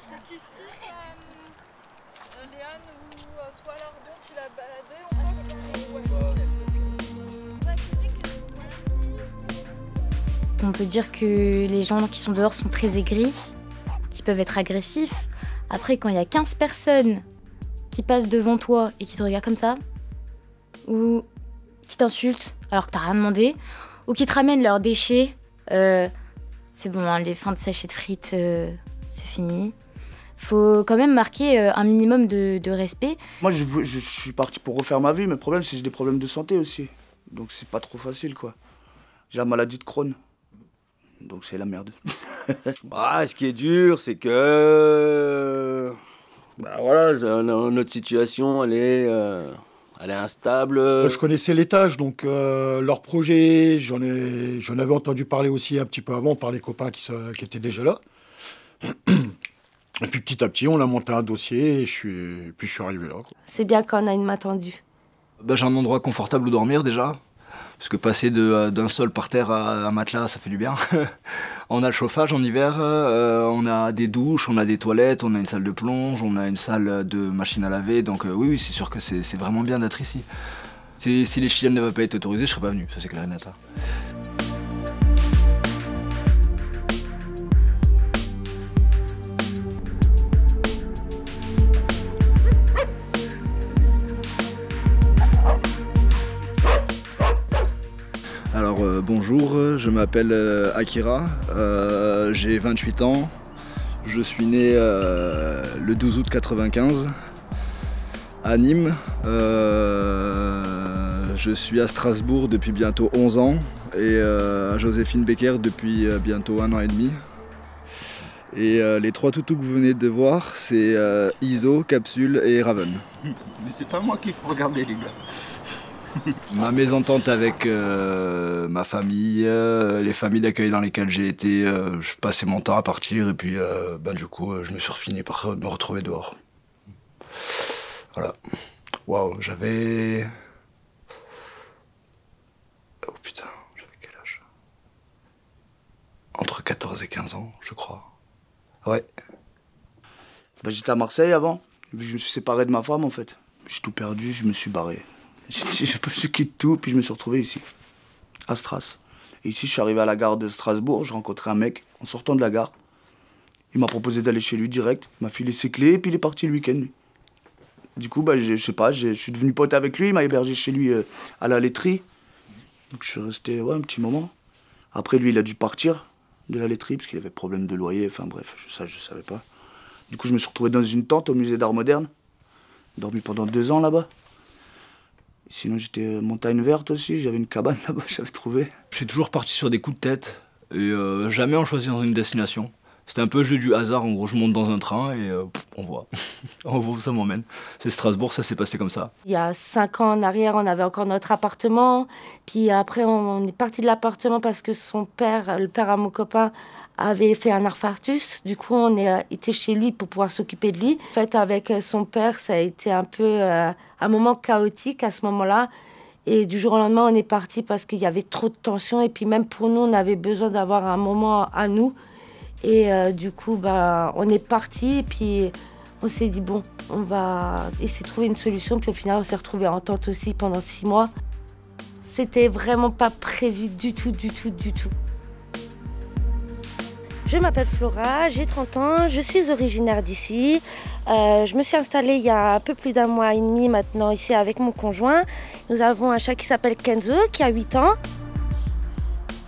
C'est kiff-kiff, Léane ou toi Lardon qui l'a baladé On peut dire que les gens qui sont dehors sont très aigris, qui peuvent être agressifs. Après, quand il y a 15 personnes qui passent devant toi et qui te regardent comme ça, ou qui t'insultent alors que t'as rien demandé, ou qui te ramènent leurs déchets, c'est bon, hein, les fins de sachets de frites, c'est fini. Faut quand même marquer un minimum de respect. Moi, je suis parti pour refaire ma vie, mais le problème, c'est que j'ai des problèmes de santé aussi. Donc c'est pas trop facile, quoi. J'ai la maladie de Crohn. Donc c'est la merde. Ah, ce qui est dur, c'est que... Bah voilà, notre situation, elle est instable. Je connaissais l'étage, donc leur projet, j'en avais entendu parler aussi un petit peu avant par les copains qui étaient déjà là. Et puis petit à petit, on a monté un dossier et puis je suis arrivé là. C'est bien quand on a une main tendue. Bah, j'ai un endroit confortable où dormir déjà. Parce que passer d'un sol par terre à un matelas, ça fait du bien. On a le chauffage en hiver, on a des douches, on a des toilettes, on a une salle de plonge, on a une salle de machine à laver. Donc oui, c'est sûr que c'est vraiment bien d'être ici. Si les Chiliennes n'avaient pas été autorisées, je serais pas venu, ça c'est clair et net. Alors bonjour, je m'appelle Akira, j'ai 28 ans, je suis né le 12 août 95 à Nîmes, je suis à Strasbourg depuis bientôt 11 ans et à Joséphine Becker depuis bientôt 1 an et demi. Et les trois toutous que vous venez de voir, c'est Iso, Capsule et Raven. Mais c'est pas moi qu'il faut regarder, les gars. Ma mésentente avec ma famille, les familles d'accueil dans lesquelles j'ai été, je passais mon temps à partir et puis du coup je me suis fini par me retrouver dehors. Voilà. Waouh, j'avais... Oh putain, j'avais quel âge? Entre 14 et 15 ans, je crois. Ouais. Bah, j'étais à Marseille avant, je me suis séparé de ma femme en fait. J'ai tout perdu, je me suis barré. Je quitte tout, puis je me suis retrouvé ici, à Stras. Et ici, je suis arrivé à la gare de Strasbourg, j'ai rencontré un mec en sortant de la gare. Il m'a proposé d'aller chez lui direct, il m'a filé ses clés, et puis il est parti le week-end. Du coup, bah, je sais pas, je suis devenu pote avec lui, il m'a hébergé chez lui à la laiterie. Donc je suis resté un petit moment. Après, lui, il a dû partir de la laiterie, parce qu'il avait problème de loyer, enfin bref, ça, je savais pas. Du coup, je me suis retrouvé dans une tente au musée d'art moderne. J'ai dormi pendant 2 ans là-bas. Sinon, j'étais montagne verte aussi, j'avais une cabane là-bas, j'avais trouvé. Je suis toujours parti sur des coups de tête et jamais en choisissant une destination. C'était un peu le jeu du hasard, en gros je monte dans un train et on voit. On voit où ça m'emmène. C'est Strasbourg, ça s'est passé comme ça. Il y a 5 ans en arrière, on avait encore notre appartement. Puis après, on est parti de l'appartement parce que son père, le père à mon copain, avait fait un infarctus. Du coup, on était chez lui pour pouvoir s'occuper de lui. En fait, avec son père, ça a été un peu un moment chaotique à ce moment-là. Et du jour au lendemain, on est parti parce qu'il y avait trop de tension. Et puis même pour nous, on avait besoin d'avoir un moment à nous. Et du coup, on est parti. Et puis on s'est dit, bon, on va essayer de trouver une solution. Puis au final, on s'est retrouvés en tente aussi pendant 6 mois. C'était vraiment pas prévu du tout, du tout, du tout. Je m'appelle Flora, j'ai 30 ans, je suis originaire d'ici. Je me suis installée il y a un peu plus d'1 mois et demi maintenant ici avec mon conjoint. Nous avons un chat qui s'appelle Kenzo, qui a 8 ans.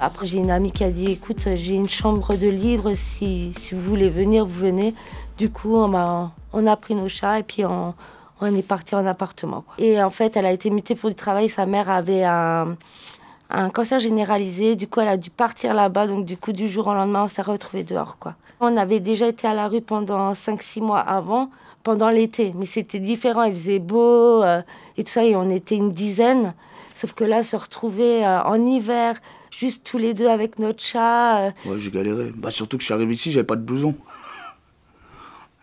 Après, j'ai une amie qui a dit, écoute, j'ai une chambre de libre, si vous voulez venir, vous venez. Du coup, on a pris nos chats et puis on est parti en appartement, quoi. Et en fait, elle a été mutée pour du travail. Sa mère avait un cancer généralisé. Du coup, elle a dû partir là-bas. Donc, du coup, du jour au lendemain, on s'est retrouvés dehors, quoi. On avait déjà été à la rue pendant 5-6 mois avant, pendant l'été. Mais c'était différent. Il faisait beau et tout ça. Et on était une dizaine. Sauf que là, se retrouver en hiver, juste tous les deux avec notre chat. Ouais, j'ai galéré. Bah, surtout que je suis arrivé ici, j'avais pas de blouson.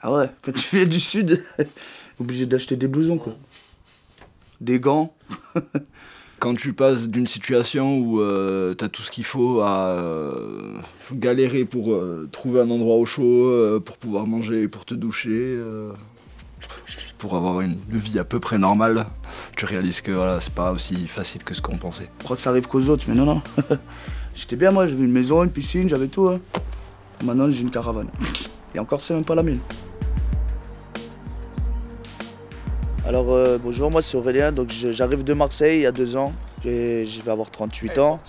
Ah ouais, quand tu viens du sud, obligé d'acheter des blousons, quoi. Des gants. Quand tu passes d'une situation où t'as tout ce qu'il faut à galérer pour trouver un endroit au chaud, pour pouvoir manger, pour te doucher, pour avoir une vie à peu près normale, tu réalises que voilà, c'est pas aussi facile que ce qu'on pensait. Je crois que ça arrive qu'aux autres, mais non, non. J'étais bien, moi, j'avais une maison, une piscine, j'avais tout. Hein. Maintenant, j'ai une caravane. Et encore, c'est même pas la mienne. Alors, bonjour, moi c'est Aurélien, donc j'arrive de Marseille il y a 2 ans. Je vais avoir 38 ans.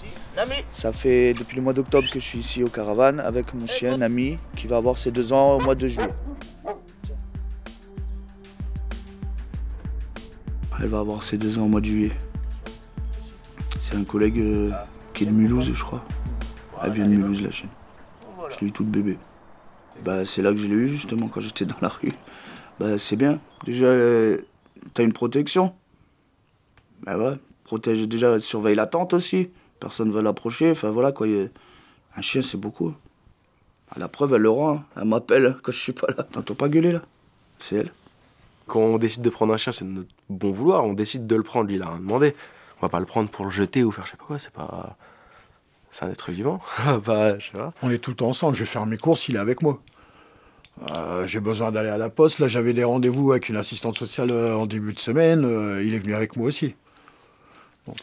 Ça fait depuis le mois d'octobre que je suis ici au Caravane avec mon chien Nami qui va avoir ses 2 ans au mois de juillet. Elle va avoir ses 2 ans au mois de juillet. C'est un collègue qui est de Mulhouse, je crois. Elle vient de Mulhouse, la chienne. Je l'ai eu toute bébé. Bah, c'est là que je l'ai eu justement quand j'étais dans la rue. Bah, c'est bien. Déjà, t'as une protection. Bah ouais, protège déjà, surveille la tente aussi. Personne ne va l'approcher. Enfin voilà quoi. Un chien, c'est beaucoup. La preuve, elle le rend. Hein. Elle m'appelle quand je suis pas là. T'entends pas gueuler là? C'est elle. Quand on décide de prendre un chien, c'est de notre bon vouloir. On décide de le prendre, lui, il a rien demandé. On va pas le prendre pour le jeter ou faire je sais pas quoi. C'est pas. C'est un être vivant. Bah, je sais pas. On est tout le temps ensemble. Je vais faire mes courses, il est avec moi. J'ai besoin d'aller à la poste. Là, j'avais des rendez-vous avec une assistante sociale en début de semaine. Il est venu avec moi aussi. Donc,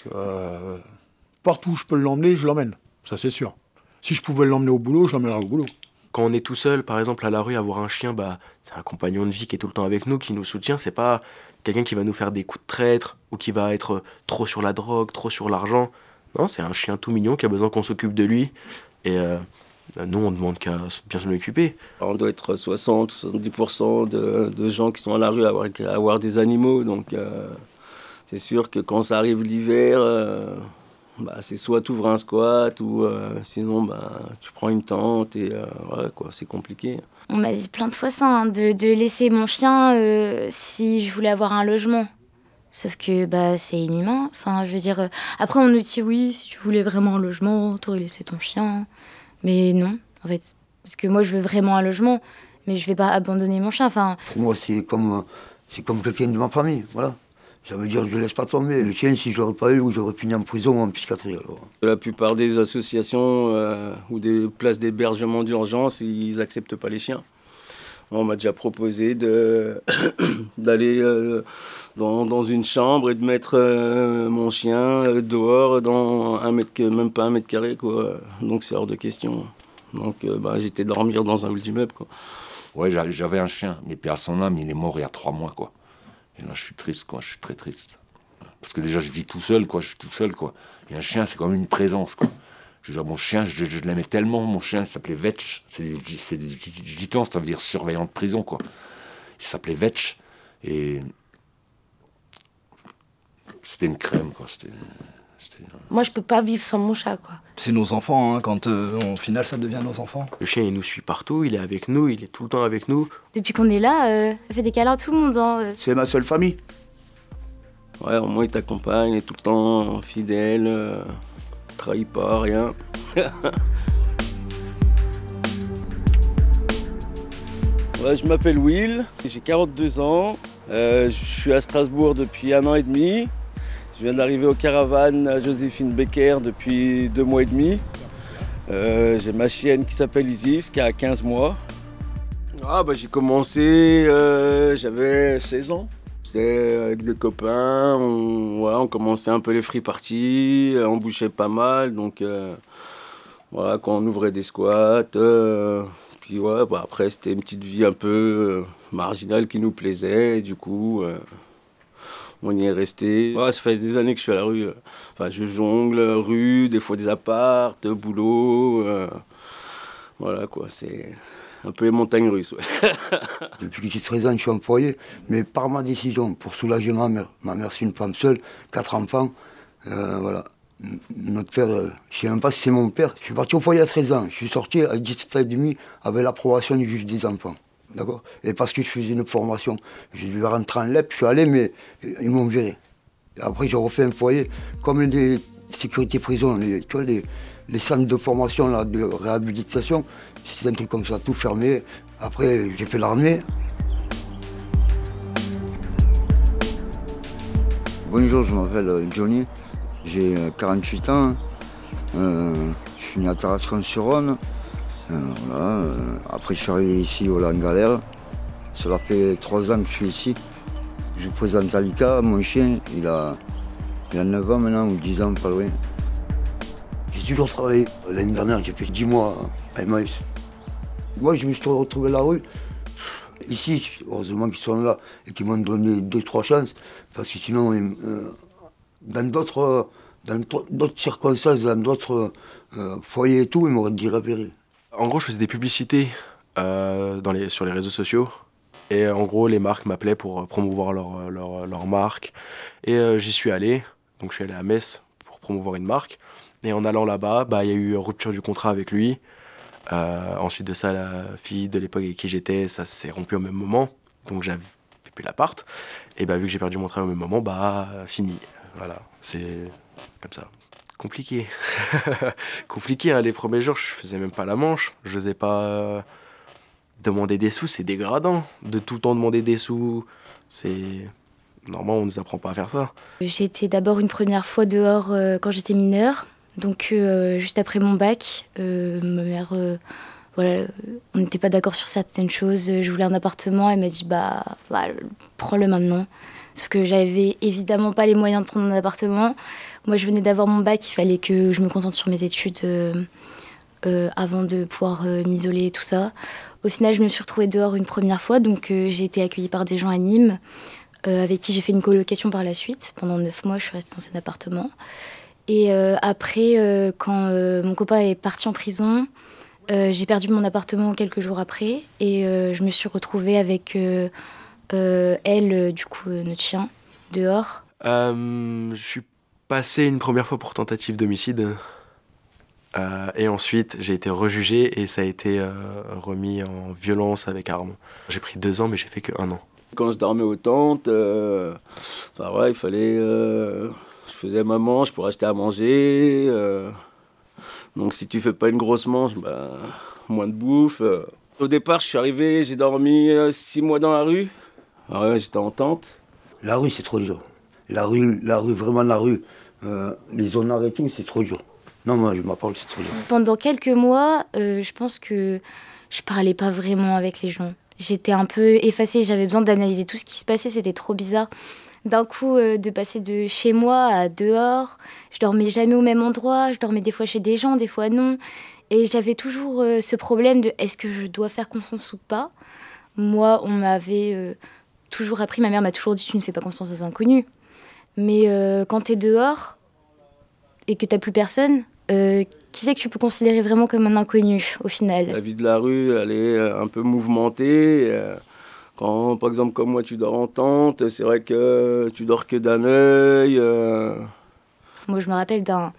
partout où je peux l'emmener, je l'emmène. Ça, c'est sûr. Si je pouvais l'emmener au boulot, je l'emmènerais au boulot. Quand on est tout seul, par exemple, à la rue, avoir un chien, bah, c'est un compagnon de vie qui est tout le temps avec nous, qui nous soutient. C'est pas quelqu'un qui va nous faire des coups de traître ou qui va être trop sur la drogue, trop sur l'argent. Non, c'est un chien tout mignon qui a besoin qu'on s'occupe de lui. Et nous, on ne demande qu'à bien s'en occuper. On doit être 60 ou 70% de gens qui sont à la rue à avoir des animaux. Donc, c'est sûr que quand ça arrive l'hiver, bah, c'est soit tu ouvres un squat ou sinon bah, tu prends une tente et ouais, quoi, c'est compliqué. On m'a dit plein de fois ça, hein, de laisser mon chien si je voulais avoir un logement. Sauf que bah, c'est inhumain. Enfin, je veux dire, après on nous dit oui, si tu voulais vraiment un logement, t'aurais laissé ton chien. Mais non, en fait. Parce que moi, je veux vraiment un logement, mais je vais pas abandonner mon chien. Enfin... Pour moi, c'est comme quelqu'un de ma famille, voilà. Ça veut dire que je ne laisse pas tomber. Le chien, si je ne l'aurais pas eu, j'aurais fini en prison ou en psychiatrie. Alors. La plupart des associations ou des places d'hébergement d'urgence, ils n'acceptent pas les chiens. On m'a déjà proposé d'aller dans une chambre et de mettre mon chien dehors dans même pas 1 mètre carré, quoi. Donc c'est hors de question. Donc bah, j'étais dormir dans un hall d'immeuble, quoi. Ouais, j'avais un chien, mais paix à son âme, il est mort il y a 3 mois, quoi. Et là, je suis triste, quoi. Je suis très triste. Parce que déjà, je vis tout seul, quoi. Je suis tout seul, quoi. Et un chien, c'est comme une présence, quoi. Je veux dire, mon chien, je l'aimais tellement. Mon chien, il s'appelait Vetch. C'est des gitans, ça veut dire surveillant de prison, quoi. Il s'appelait Vetch. Et c'était une crème, quoi. Moi, je peux pas vivre sans mon chat, quoi. C'est nos enfants, hein, quand au final ça devient nos enfants. Le chien, il nous suit partout, il est avec nous, il est tout le temps avec nous. Depuis qu'on est là, elle fait des câlins à tout le monde. Hein. C'est ma seule famille. Ouais, au moins il t'accompagne, il est tout le temps fidèle, trahit pas, rien. Ouais, je m'appelle Will, j'ai 42 ans, je suis à Strasbourg depuis 1 an et demi. Je viens d'arriver au Caravane à Joséphine Becker depuis 2 mois et demi. J'ai ma chienne qui s'appelle Isis, qui a 15 mois. Ah, bah, j'ai commencé, j'avais 16 ans. J'étais avec des copains, on commençait un peu les free parties, on bouchait pas mal. Donc voilà, quand on ouvrait des squats, puis ouais, bah, après c'était une petite vie un peu marginale qui nous plaisait. Et du coup, on y est resté. Ouais, ça fait des années que je suis à la rue. Enfin, je jongle, rue, des fois des appartes, boulot. Voilà quoi, c'est un peu les montagnes russes. Ouais. Depuis que j'ai 13 ans, je suis employé, mais par ma décision, pour soulager ma mère. Ma mère, c'est une femme seule, 4 enfants. Voilà. Notre père, je ne sais même pas si c'est mon père. Je suis parti au foyer à 13 ans. Je suis sorti à 17 ans et demi avec l'approbation du juge des enfants. D'accord. Et parce que je faisais une formation, j'ai dû rentrer en LEP, je suis allé, mais ils m'ont viré. Et après, j'ai refait un foyer, comme les sécurités prison, tu vois, les centres de formation, là, de réhabilitation. C'était un truc comme ça, tout fermé. Après, j'ai fait l'armée. Bonjour, je m'appelle Johnny, j'ai 48 ans. Je suis né à Tarascon-sur-Rhône. Voilà. Après, je suis arrivé ici au Langalère. Cela fait 3 ans que je suis ici. Je vous présente Alika, mon chien, il a 9 ans maintenant, ou 10 ans, pas loin. J'ai toujours travaillé. L'année dernière, j'ai fait 10 mois à Emmaüs. Moi, je me suis retrouvé à la rue. Ici, heureusement qu'ils sont là et qu'ils m'ont donné 2-3 chances. Parce que sinon, dans d'autres circonstances, dans d'autres foyers et tout, ils m'auraient dérapéré. En gros, je faisais des publicités sur les réseaux sociaux. Et en gros, les marques m'appelaient pour promouvoir leur marque. Et j'y suis allé. Donc je suis allé à Metz pour promouvoir une marque. Et en allant là-bas, il y a eu rupture du contrat avec lui. Ensuite de ça, la fille de l'époque avec qui j'étais, ça s'est rompu au même moment. Donc j'avais plus l'appart. Et vu que j'ai perdu mon travail au même moment, fini. Voilà, c'est comme ça. Compliqué. Compliqué, hein. Les premiers jours, je faisais même pas la manche. Je n'osais pas demander des sous, c'est dégradant. De tout le temps demander des sous, c'est... Normalement, on nous apprend pas à faire ça. J'ai été d'abord une première fois dehors quand j'étais mineure. Donc juste après mon bac, ma mère, on n'était pas d'accord sur certaines choses. Je voulais un appartement, elle m'a dit prends-le maintenant. Sauf que j'avais évidemment pas les moyens de prendre un appartement. Moi je venais d'avoir mon bac, il fallait que je me concentre sur mes études avant de pouvoir m'isoler et tout ça. Au final je me suis retrouvée dehors une première fois, donc j'ai été accueillie par des gens à Nîmes, avec qui j'ai fait une colocation par la suite. Pendant 9 mois je suis restée dans cet appartement. Et après, quand mon copain est parti en prison, j'ai perdu mon appartement quelques jours après. Et je me suis retrouvée avec elle, du coup, notre chien, dehors. Je suis passé une première fois pour tentative d'homicide. Et ensuite, j'ai été rejugé et ça a été remis en violence avec arme. J'ai pris 2 ans, mais j'ai fait que 1 an. Quand je dormais aux tantes, il fallait... Je faisais ma manche pour acheter à manger. Donc si tu fais pas une grosse manche, moins de bouffe. Au départ, je suis arrivé, j'ai dormi 6 mois dans la rue. J'étais en tente. La rue, c'est trop dur. La rue, vraiment la rue. Les zones et tout, c'est trop dur. Non, moi, je m'appelle, c'est trop dur. Pendant quelques mois, je pense que je parlais pas vraiment avec les gens. J'étais un peu effacée, j'avais besoin d'analyser tout ce qui se passait, c'était trop bizarre. D'un coup, de passer de chez moi à dehors, je dormais jamais au même endroit, je dormais des fois chez des gens, des fois non. Et j'avais toujours ce problème de est-ce que je dois faire confiance ou pas. Moi, on m'avait toujours appris, ma mère m'a toujours dit tu ne fais pas confiance aux inconnus. Mais quand t'es dehors et que t'as plus personne, qui c'est que tu peux considérer vraiment comme un inconnu au final? La vie de la rue, elle est un peu mouvementée. Quand, par exemple, comme moi, tu dors en tente, c'est vrai que tu dors que d'un œil. Moi, je me rappelle d'un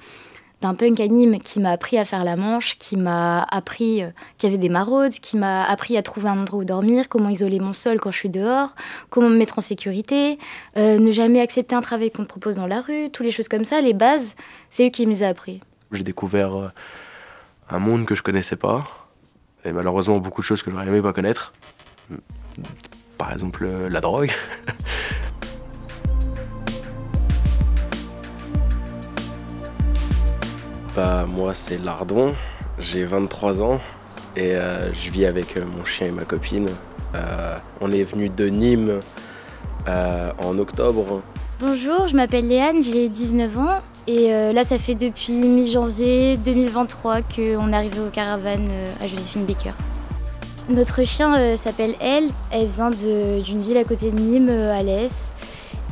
punk à Nîmes qui m'a appris à faire la manche, qui m'a appris qu'il y avait des maraudes, qui m'a appris à trouver un endroit où dormir, comment isoler mon sol quand je suis dehors, comment me mettre en sécurité, ne jamais accepter un travail qu'on te propose dans la rue, toutes les choses comme ça, les bases, c'est eux qui me les ont appris. J'ai découvert un monde que je connaissais pas, et malheureusement beaucoup de choses que j'aurais aimé pas connaître. Par exemple, la drogue. Moi, c'est Lardon, j'ai 23 ans et je vis avec mon chien et ma copine. On est venu de Nîmes en octobre. Bonjour, je m'appelle Léane, j'ai 19 ans et là, ça fait depuis mi-janvier 2023 qu'on est arrivé aux caravanes à Joséphine Baker. Notre chien s'appelle Elle vient d'une ville à côté de Nîmes, Alès.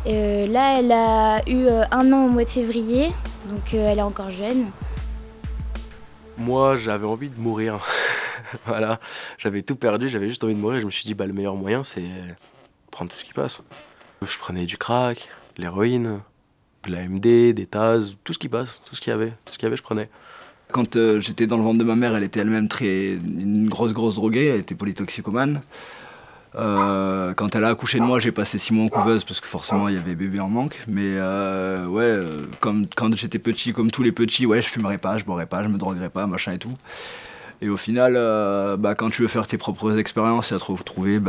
Là, elle a eu 1 an au mois de février, donc elle est encore jeune. Moi, j'avais envie de mourir. Voilà, j'avais tout perdu, j'avais juste envie de mourir. Je me suis dit, le meilleur moyen, c'est prendre tout ce qui passe. Je prenais du crack, l'héroïne, de la MD, des Taz, tout ce qui passe, tout ce qu'il y avait, je prenais. Quand j'étais dans le ventre de ma mère, elle était elle-même une grosse droguée, elle était polytoxicomane. Quand elle a accouché de moi, j'ai passé 6 mois en couveuse parce que forcément il y avait bébé en manque. Mais quand j'étais petit, comme tous les petits, je fumerais pas, je boirais pas, je me droguerais pas, machin et tout. Et au final, quand tu veux faire tes propres expériences et à te retrouver,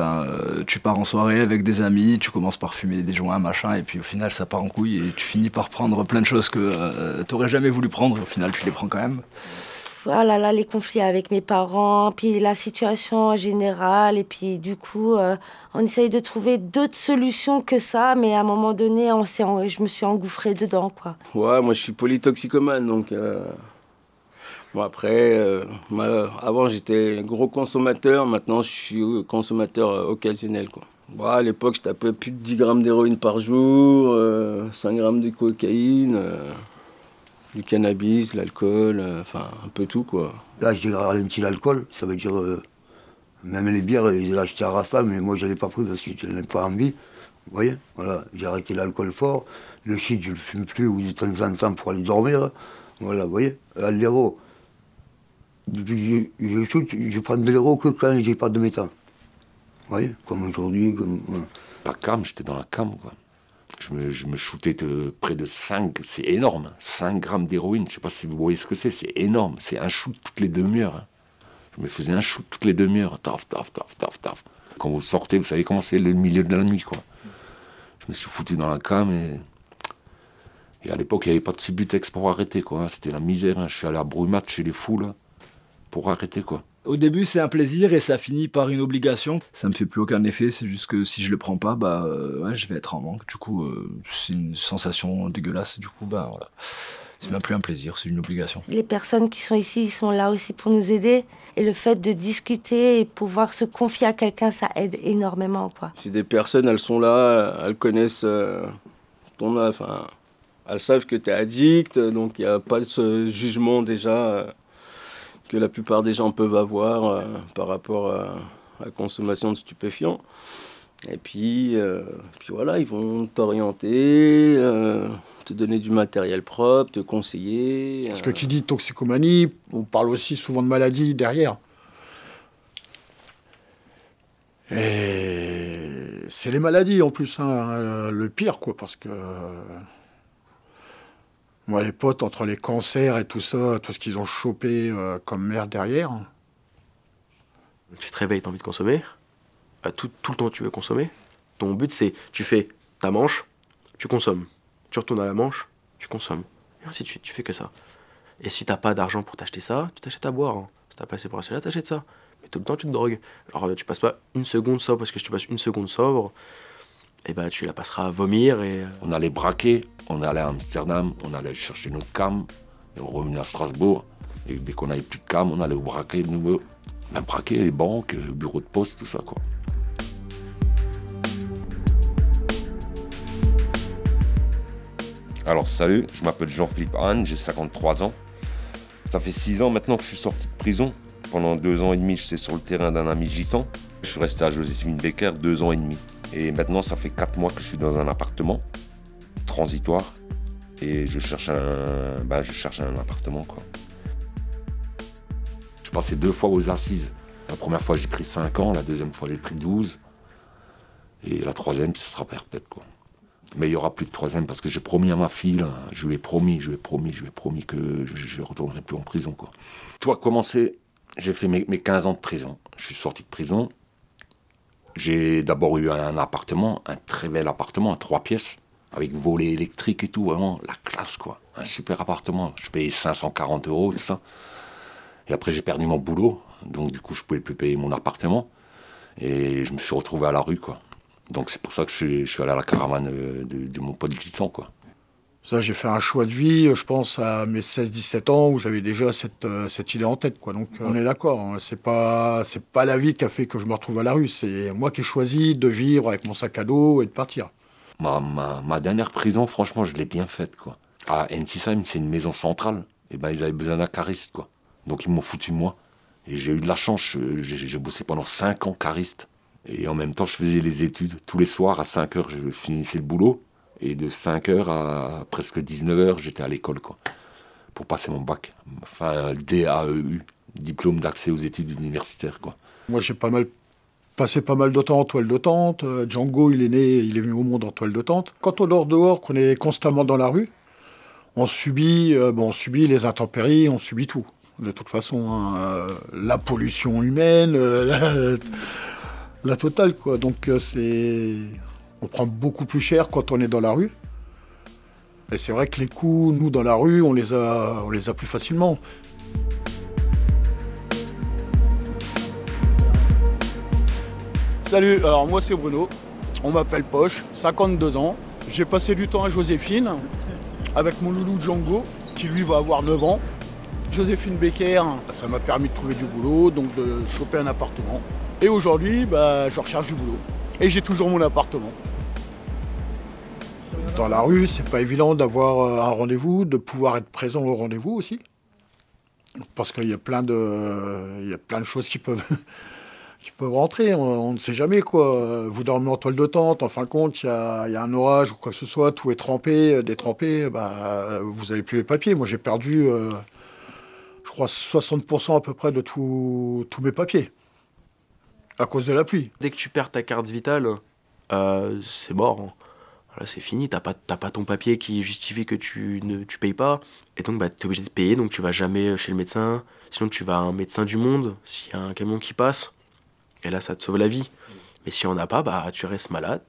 tu pars en soirée avec des amis, tu commences par fumer des joints, machin, et puis au final ça part en couille et tu finis par prendre plein de choses que t'aurais jamais voulu prendre, et au final tu les prends quand même. Ah là là, les conflits avec mes parents, puis la situation en général, et puis du coup, on essaye de trouver d'autres solutions que ça, mais à un moment donné, je me suis engouffrée dedans, quoi. Ouais, moi je suis polytoxicomane, donc... Bon après, avant j'étais gros consommateur, maintenant je suis consommateur occasionnel, quoi. Bon, à l'époque, je tapais plus de 10 grammes d'héroïne par jour, 5 grammes de cocaïne... du cannabis, l'alcool, enfin un peu tout, quoi. Là, j'ai ralenti l'alcool, ça veut dire même les bières, ils les achetaient à Rasta, mais moi je n'ai pas pris parce que je n'avais pas envie. Vous voyez, voilà, j'ai arrêté l'alcool fort, le shit je le fume plus ou de temps en temps pour aller dormir. Voilà, vous voyez, l'héro. Depuis que je shoot, je prends de l'héro que quand j'ai pas de méthane. Vous voyez, comme aujourd'hui, comme. Voilà. La cam, j'étais dans la cam, quoi. Je me shootais près de 5, c'est énorme, 5 grammes d'héroïne, je sais pas si vous voyez ce que c'est énorme, c'est un shoot toutes les demi-heures. Hein. Je me faisais un shoot toutes les demi-heures, taf, taf, taf, taf, taf. Quand vous sortez, vous savez comment c'est le milieu de la nuit, quoi. Je me suis foutu dans la cam et à l'époque, il n'y avait pas de Subutex pour arrêter, quoi. Hein. C'était la misère, hein. Je suis allé à Brumat chez les fous, là, pour arrêter, quoi. Au début, c'est un plaisir et ça finit par une obligation. Ça me fait plus aucun effet, c'est juste que si je le prends pas, je vais être en manque. Du coup, c'est une sensation dégueulasse. Du coup, voilà. C'est même plus un plaisir, c'est une obligation. Les personnes qui sont ici, ils sont là aussi pour nous aider. Et le fait de discuter et pouvoir se confier à quelqu'un, ça aide énormément, quoi. Si des personnes, elles sont là, elles connaissent ton âge, enfin, elles savent que tu es addict, donc il n'y a pas de ce jugement déjà que la plupart des gens peuvent avoir par rapport à la consommation de stupéfiants. Et puis voilà, ils vont t'orienter, te donner du matériel propre, te conseiller. Parce que qui dit toxicomanie, on parle aussi souvent de maladie derrière. Et c'est les maladies en plus, hein, le pire, quoi, parce que... Moi, les potes, entre les cancers et tout ça, tout ce qu'ils ont chopé comme merde derrière. Tu te réveilles, t'as envie de consommer. Tout le temps, tu veux consommer. Ton but, c'est, tu fais ta manche, tu consommes. Tu retournes à la manche, tu consommes. Et ainsi de suite, tu fais que ça. Et si t'as pas d'argent pour t'acheter ça, tu t'achètes à boire. Hein. Si t'as pas assez pour acheter là, t'achètes ça. Mais tout le temps, tu te drogues. Alors, tu passes pas une seconde sobre, parce que si tu passes une seconde sobre, et tu la passeras à vomir. On allait braquer, on allait à Amsterdam, on allait chercher notre cam, et on revenait à Strasbourg. Et dès qu'on n'avait plus de cam, on allait braquer de nouveau. On a braqué les banques, bureaux de poste, tout ça, quoi. Alors salut, je m'appelle Jean-Philippe Anne, j'ai 53 ans. Ça fait 6 ans maintenant que je suis sorti de prison. Pendant 2 ans et demi, j'étais sur le terrain d'un ami gitan. Je suis resté à Joséphine Becker 2 ans et demi. Et maintenant, ça fait 4 mois que je suis dans un appartement transitoire. Et je cherche un appartement, quoi. Je suis passé 2 fois aux assises. La première fois, j'ai pris 5 ans. La deuxième fois, j'ai pris 12. Et la troisième, ce sera perpète, quoi. Mais il n'y aura plus de troisième parce que j'ai promis à ma fille, là, je lui ai promis que je ne retournerai plus en prison, quoi. Tout a commencé, j'ai fait mes 15 ans de prison. Je suis sorti de prison. J'ai d'abord eu un appartement, un très bel appartement, à 3 pièces, avec volet électrique et tout, vraiment la classe, quoi. Un super appartement. Je payais 540 €, tout ça. Et après, j'ai perdu mon boulot, donc du coup, je ne pouvais plus payer mon appartement. Et je me suis retrouvé à la rue, quoi. Donc c'est pour ça que je suis allé à la caravane de mon pote gitan, quoi. Ça, j'ai fait un choix de vie, je pense, à mes 16-17 ans, où j'avais déjà cette idée en tête, quoi. Donc on est d'accord, hein. C'est pas la vie qui a fait que je me retrouve à la rue, c'est moi qui ai choisi de vivre avec mon sac à dos et de partir. Ma dernière prison, franchement, je l'ai bien faite, quoi. À Ensisheim, c'est une maison centrale, et ils avaient besoin d'un cariste, quoi. Donc ils m'ont foutu moi. Et j'ai eu de la chance, j'ai bossé pendant 5 ans cariste. Et en même temps, je faisais les études. Tous les soirs, à 5 h, je finissais le boulot. Et de 5 h à presque 19 h, j'étais à l'école, quoi. Pour passer mon bac. Enfin, DAEU, diplôme d'accès aux études universitaires, quoi. Moi, j'ai pas mal passé pas mal de temps en toile de tente. Django, il est venu au monde en toile de tente. Quand on dort dehors, qu'on est constamment dans la rue, on subit les intempéries, on subit tout. De toute façon, hein, la pollution humaine, la totale, quoi. Donc on prend beaucoup plus cher quand on est dans la rue. Et c'est vrai que les coûts, nous, dans la rue, on les a plus facilement. Salut, alors moi c'est Bruno, on m'appelle Poche, 52 ans. J'ai passé du temps à Joséphine avec mon loulou Django, qui lui va avoir 9 ans. Joséphine Becker, ça m'a permis de trouver du boulot, donc de choper un appartement. Et aujourd'hui, je recherche du boulot. Et j'ai toujours mon appartement. Dans la rue, c'est pas évident d'avoir un rendez-vous, de pouvoir être présent au rendez-vous aussi. Parce qu'il y a plein de choses qui peuvent rentrer, on ne sait jamais quoi. Vous dormez en toile de tente, en fin de compte, il y a un orage ou quoi que ce soit, tout est trempé, détrempé, vous n'avez plus les papiers. Moi j'ai perdu, je crois, 60% à peu près de tous mes papiers, à cause de la pluie. Dès que tu perds ta carte vitale, c'est mort. Là, c'est fini, t'as pas ton papier qui justifie que tu payes pas, et donc t'es obligé de payer, donc tu vas jamais chez le médecin, sinon tu vas à un médecin du monde, s'il y a un camion qui passe. Et là, ça te sauve la vie. Mais si on n'a pas, tu restes malade.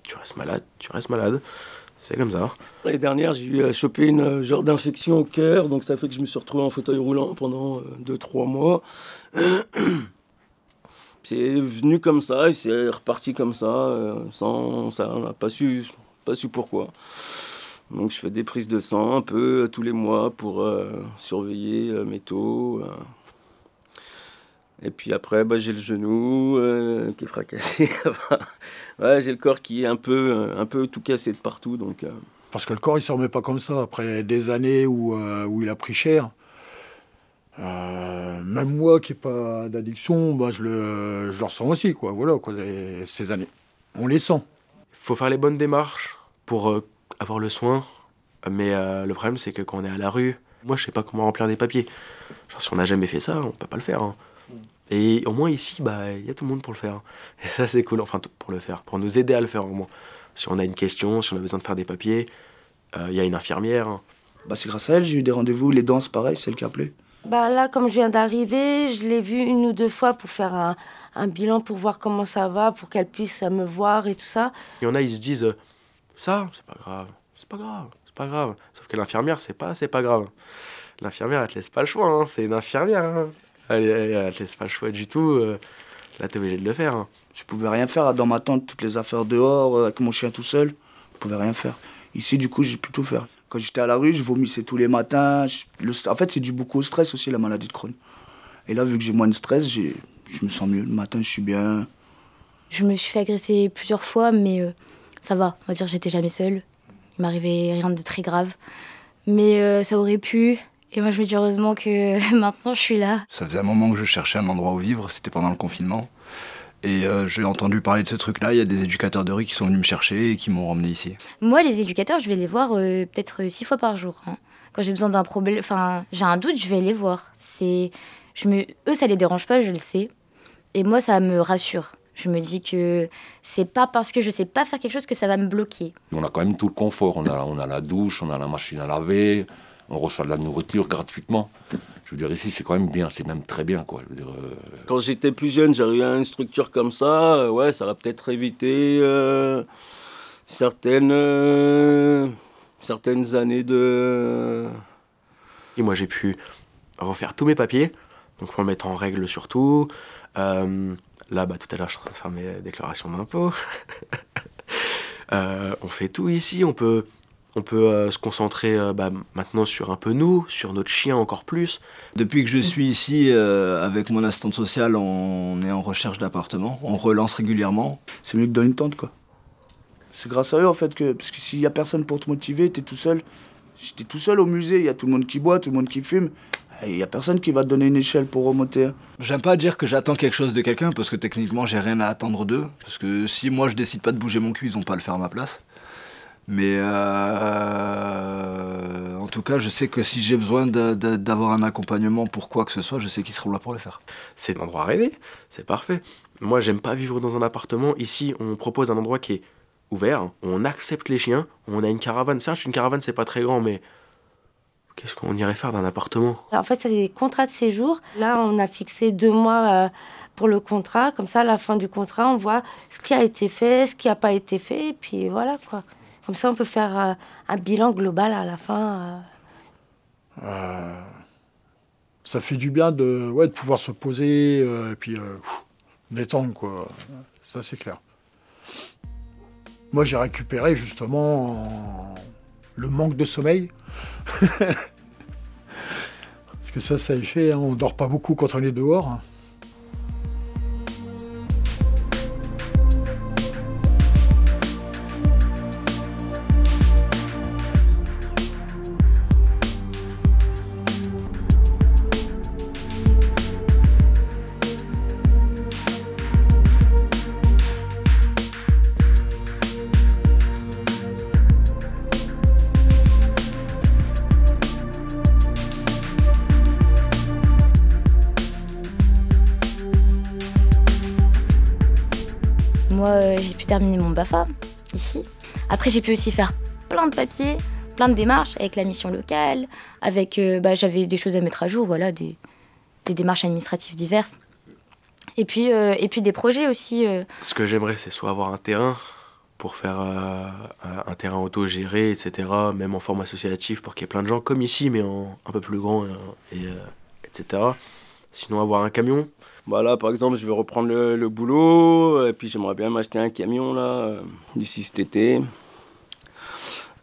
C'est comme ça. L'année dernière, j'ai chopé une genre d'infection au cœur, donc ça fait que je me suis retrouvé en fauteuil roulant pendant 2-3 mois. C'est venu comme ça, et c'est reparti comme ça, sans ça, on n'a pas su pourquoi. Donc je fais des prises de sang un peu tous les mois pour surveiller mes taux. Et puis après, j'ai le genou qui est fracassé. Ouais, j'ai le corps qui est un peu tout cassé de partout. Donc, Parce que le corps, il ne se remet pas comme ça. Après des années où il a pris cher, même moi qui n'ai pas d'addiction, je le ressens aussi. Quoi. Voilà, quoi, ces années. On les sent. Il faut faire les bonnes démarches pour avoir le soin. Mais le problème, c'est que quand on est à la rue, moi, je ne sais pas comment remplir des papiers. Genre, si on n'a jamais fait ça, on ne peut pas le faire. Hein. Et au moins ici, y a tout le monde pour le faire. Et ça, c'est cool, enfin, pour le faire, pour nous aider à le faire au moins. Si on a une question, si on a besoin de faire des papiers, y a une infirmière. C'est grâce à elle, j'ai eu des rendez-vous, les danses, pareil, c'est elle qui a appelé. Là, comme je viens d'arriver, je l'ai vue 1 ou 2 fois pour faire un bilan, pour voir comment ça va, pour qu'elle puisse me voir et tout ça. Il y en a, ils se disent, ça, c'est pas grave. Sauf que l'infirmière, c'est pas grave. L'infirmière, elle te laisse pas le choix, hein. C'est une infirmière, hein. Elle te laisse pas le choix du tout. Là, t'es obligé de le faire. Hein. Je pouvais rien faire dans ma tente, toutes les affaires dehors, avec mon chien tout seul. Je pouvais rien faire. Ici, du coup, j'ai pu tout faire. Quand j'étais à la rue, je vomissais tous les matins. En fait, c'est dû beaucoup au stress aussi, la maladie de Crohn. Et là, vu que j'ai moins de stress, je me sens mieux. Le matin, je suis bien. Je me suis fait agresser plusieurs fois, mais ça va. On va dire que j'étais jamais seule. Il m'arrivait rien de très grave. Mais ça aurait pu. Et moi, je me dis heureusement que maintenant, je suis là. Ça faisait un moment que je cherchais un endroit où vivre, c'était pendant le confinement. Et j'ai entendu parler de ce truc-là, il y a des éducateurs de rue qui sont venus me chercher et qui m'ont ramené ici. Moi, les éducateurs, je vais les voir peut-être 6 fois par jour. Hein. Quand j'ai besoin d'un problème, j'ai un doute, je vais les voir. Eux, ça les dérange pas, je le sais. Et moi, ça me rassure. Je me dis que c'est pas parce que je sais pas faire quelque chose que ça va me bloquer. On a quand même tout le confort, on a la douche, on a la machine à laver, on reçoit de la nourriture gratuitement. Je veux dire, ici, c'est quand même bien, c'est même très bien, quoi. Je veux dire, Quand j'étais plus jeune, j'arrivais à une structure comme ça, ça va peut-être éviter certaines années de... Et moi, j'ai pu refaire tous mes papiers, donc pour me mettre en règle surtout. Là, tout à l'heure, je suis en train de faire mes déclarations d'impôts. On fait tout ici, on peut se concentrer maintenant sur un peu nous, sur notre chien encore plus. Depuis que je suis ici, avec mon assistante sociale, on est en recherche d'appartement. On relance régulièrement. C'est mieux que dans une tente, quoi. C'est grâce à eux, en fait, parce que s'il y a personne pour te motiver, t'es tout seul. J'étais tout seul au musée, il y a tout le monde qui boit, tout le monde qui fume. Il y a personne qui va te donner une échelle pour remonter. J'aime pas dire que j'attends quelque chose de quelqu'un, parce que techniquement, j'ai rien à attendre d'eux. Parce que si moi, je décide pas de bouger mon cul, ils ont pas à le faire à ma place. Mais en tout cas, je sais que si j'ai besoin d'avoir un accompagnement pour quoi que ce soit, je sais qu'ils seront là pour le faire. C'est l'endroit à rêver, c'est parfait. Moi, j'aime pas vivre dans un appartement. Ici, on propose un endroit qui est ouvert, on accepte les chiens, on a une caravane. Certes, une caravane, c'est pas très grand, mais qu'est-ce qu'on irait faire d'un appartement? En fait, c'est des contrats de séjour. Là, on a fixé 2 mois pour le contrat. Comme ça, à la fin du contrat, on voit ce qui a été fait, ce qui n'a pas été fait. Et puis voilà, quoi. Comme ça, on peut faire un bilan global à la fin. Ça fait du bien de pouvoir se poser et puis détendre, quoi. Ça, c'est clair. Moi, j'ai récupéré justement le manque de sommeil. Parce que ça y fait, hein, on dort pas beaucoup quand on est dehors. Hein. Moi, j'ai pu terminer mon BAFA, ici. Après, j'ai pu aussi faire plein de papiers, plein de démarches avec la mission locale, avec, j'avais des choses à mettre à jour, voilà, des démarches administratives diverses. Et puis des projets aussi. Ce que j'aimerais, c'est soit avoir un terrain pour faire un terrain autogéré, etc., même en forme associative, pour qu'il y ait plein de gens, comme ici, mais un peu plus grand, etc. Sinon, avoir un camion. Bah là, par exemple, je vais reprendre le boulot, et puis j'aimerais bien m'acheter un camion, là, d'ici cet été.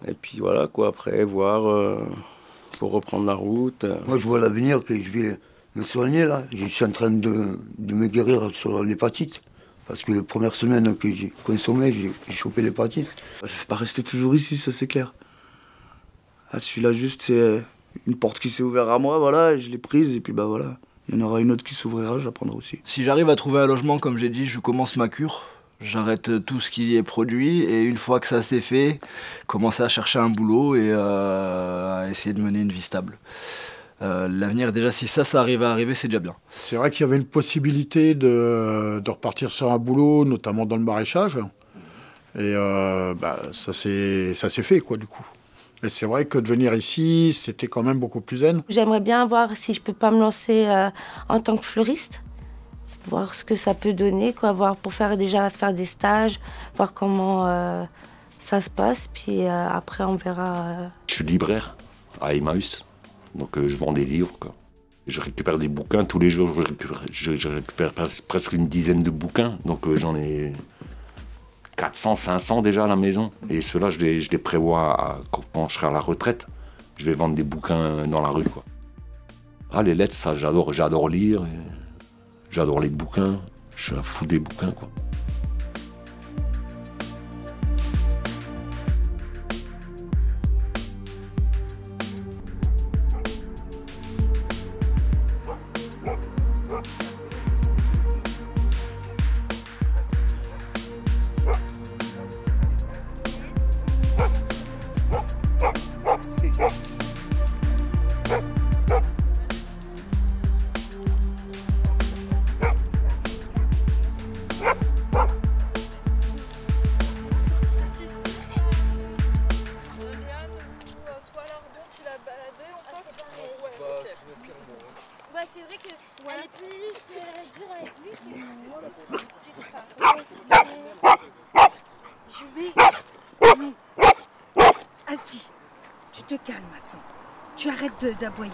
Et puis voilà, quoi, après, voir pour reprendre la route. Moi, je vois l'avenir que je vais me soigner, là. Je suis en train de me guérir sur l'hépatite. Parce que la première semaine que j'ai consommé, j'ai chopé l'hépatite. Je ne vais pas rester toujours ici, ça c'est clair. Là, celui-là, juste, c'est une porte qui s'est ouverte à moi, voilà, je l'ai prise, et puis bah voilà. Il y en aura une autre qui s'ouvrira, j'apprendrai aussi. Si j'arrive à trouver un logement, comme j'ai dit, je commence ma cure. J'arrête tout ce qui est produit, et une fois que ça s'est fait, commencer à chercher un boulot et à essayer de mener une vie stable. L'avenir, déjà, si ça arrive à arriver, c'est déjà bien. C'est vrai qu'il y avait une possibilité de repartir sur un boulot, notamment dans le maraîchage. Et ça s'est fait, quoi, du coup. Et c'est vrai que de venir ici, c'était quand même beaucoup plus zen. J'aimerais bien voir si je peux pas me lancer en tant que fleuriste. Voir ce que ça peut donner, quoi. Voir pour faire des stages, voir comment ça se passe. Puis après, on verra. Je suis libraire à Emmaüs. Donc je vends des livres, quoi. Je récupère des bouquins tous les jours, je récupère presque une dizaine de bouquins, donc j'en ai 400, 500 déjà à la maison. Et ceux-là, je les prévois quand je serai à la retraite. Je vais vendre des bouquins dans la rue, quoi. Ah, les lettres, ça, j'adore lire, j'adore les bouquins, je suis un fou des bouquins, quoi. Ouais, c'est vrai qu'elle est plus dure avec lui que Assis, tu te calmes maintenant. Tu arrêtes d'aboyer.